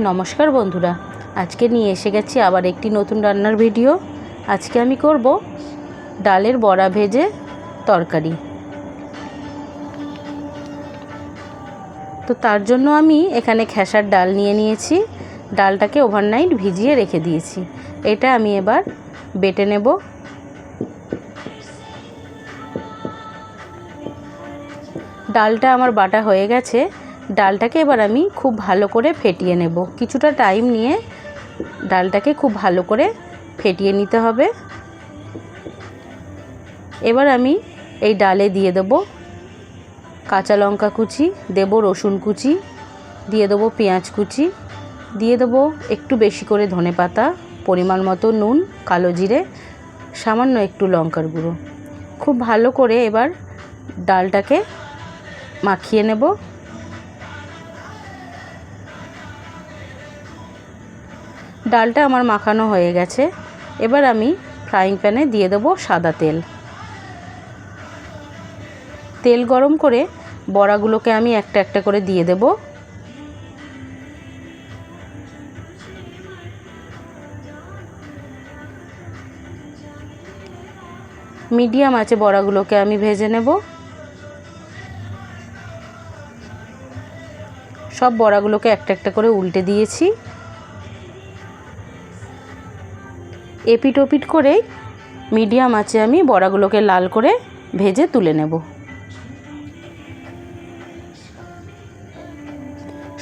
নমস্কার বন্ধুরা, আজকে নিয়ে এসে গেছি আবার একটি নতুন রান্নার ভিডিও। আজকে আমি করব ডালের বড়া ভেজে তরকারি। তো তার জন্য আমি এখানে খেসার ডাল নিয়ে নিয়েছি। ডালটাকে ওভারনাইট ভিজিয়ে রেখে দিয়েছি। এটা আমি এবার বেটে নেব। ডালটা আমার বাটা হয়ে গেছে। ডালটাকে এবার আমি খুব ভালো করে ফেটিয়ে নেব। কিছুটা টাইম নিয়ে ডালটাকে খুব ভালো করে ফেটিয়ে নিতে হবে। এবার আমি এই ডালে দিয়ে দেব কাঁচা লঙ্কা কুচি, দেব রসুন কুচি, দিয়ে দেব পেঁয়াজ কুচি, দিয়ে দেব একটু বেশি করে ধনেপাতা, পরিমাণ মতো নুন, কালো জিরে, সামান্য একটু লঙ্কার গুঁড়ো। খুব ভালো করে এবার ডালটাকে মাখিয়ে নেব। ডালটা আমার মাখানো হয়ে গেছে। এবার আমি ফ্রাইং প্যানে দিয়ে দেব সাদা তেল। তেল গরম করে বড়াগুলোকে আমি একটা একটা করে দিয়ে দেব। মিডিয়াম আঁচে বড়াগুলোকে আমি ভেজে নেব। সব বড়াগুলোকে একটা একটা করে উল্টে দিয়েছি। এপিট ওপিট করে মিডিয়াম আঁচে আমি বড়াগুলোকে লাল করে ভেজে তুলে নেব।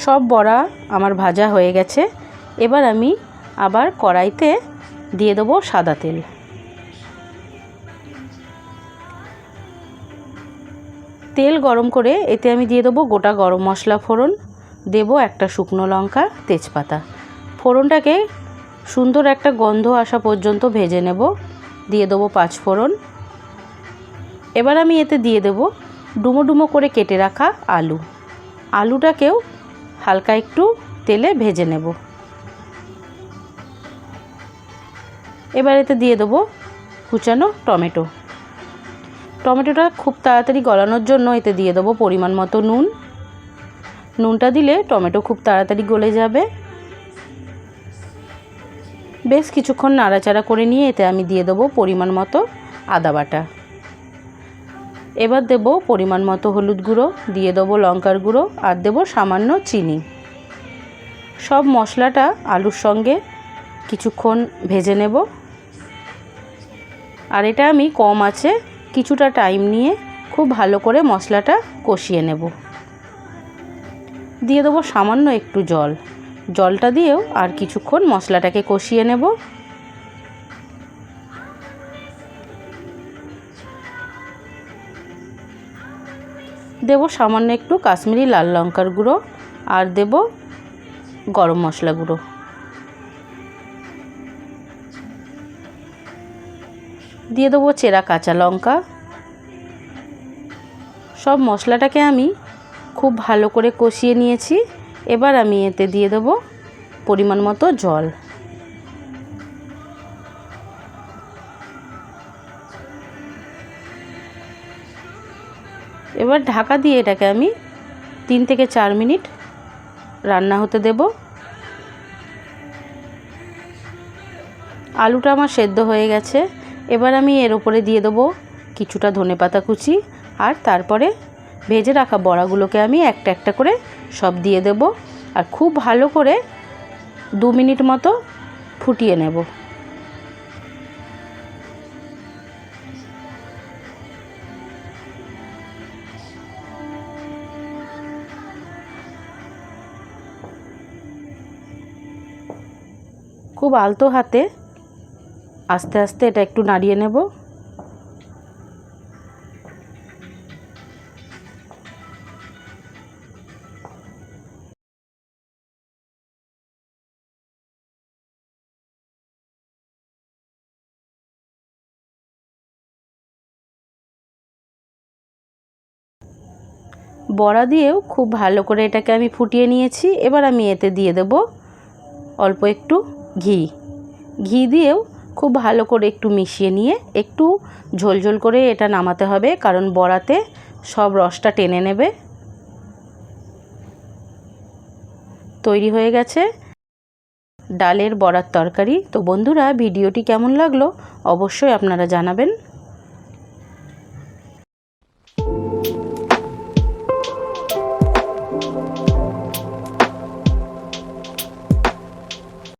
সব বড়া আমার ভাজা হয়ে গেছে। এবার আমি আবার কড়াইতে দিয়ে দেব সাদা তেল। তেল গরম করে এতে আমি দিয়ে দেবো গোটা গরম মশলা ফোড়ন, দেব একটা শুকনো লঙ্কা, তেজপাতা। ফোড়নটাকে সুন্দর একটা গন্ধ আসা পর্যন্ত ভেজে নেব। দিয়ে দেবো পাঁচফোড়ন। এবার আমি এতে দিয়ে দেব ডুমো ডুমো করে কেটে রাখা আলু। আলুটাকেও হালকা একটু তেলে ভেজে নেব। এবার এতে দিয়ে দেবো কুচানো টমেটো। টমেটোটা খুব তাড়াতাড়ি গলানোর জন্য এতে দিয়ে দেবো পরিমাণ মতো নুন। নুনটা দিলে টমেটো খুব তাড়াতাড়ি গলে যাবে। বেশ কিছুক্ষণ নাড়াচাড়া করে নিয়ে এতে আমি দিয়ে দেবো পরিমাণ মতো আদা বাটা। এবার দেবো পরিমাণ মতো হলুদ গুঁড়ো, দিয়ে দেবো লঙ্কার গুঁড়ো, আর দেবো সামান্য চিনি। সব মশলাটা আলুর সঙ্গে কিছুক্ষণ ভেজে নেব। আর এটা আমি কম আঁচে কিছুটা টাইম নিয়ে খুব ভালো করে মশলাটা কষিয়ে নেব। দিয়ে দেবো সামান্য একটু জল। জলটা দিয়েও আর কিছুক্ষণ মশলাটাকে কষিয়ে নেব। দেব সামান্য একটু কাশ্মীরি লাল লঙ্কার গুঁড়ো, আর দেব গরম মশলা গুঁড়ো। দিয়ে দেবো চেরা কাঁচা লঙ্কা। সব মশলাটাকে আমি খুব ভালো করে কষিয়ে নিয়েছি। এবার আমি এতে দিয়ে দেবো পরিমাণ মতো জল। এবার ঢাকা দিয়ে এটাকে আমি 3 থেকে 4 মিনিট রান্না হতে দেব। আলুটা আমার সেদ্ধ হয়ে গেছে। এবার আমি এর উপরে দিয়ে দেবো কিছুটা ধনেপাতা কুচি, আর তারপরে ভেজে রাখা বড়াগুলোকে আমি একটা একটা করে সব দিয়ে দেব। আর খুব ভালো করে 2 মিনিট মতো ফুটিয়ে নেব। খুব আলতো হাতে আস্তে আস্তে এটা একটু নাড়িয়ে নেব। বড়া দিয়েও খুব ভালো করে এটাকে আমি ফুটিয়ে নিয়েছি। এবার আমি এতে দিয়ে দেব অল্প একটু ঘি। ঘি দিয়েও খুব ভালো করে একটু মিশিয়ে নিয়ে একটু ঝোলঝোল করে এটা নামাতে হবে, কারণ বড়াতে সব রসটা টেনে নেবে। তৈরি হয়ে গেছে ডালের বড়ার তরকারি। তো বন্ধুরা, ভিডিওটি কেমন লাগলো অবশ্যই আপনারা জানাবেন।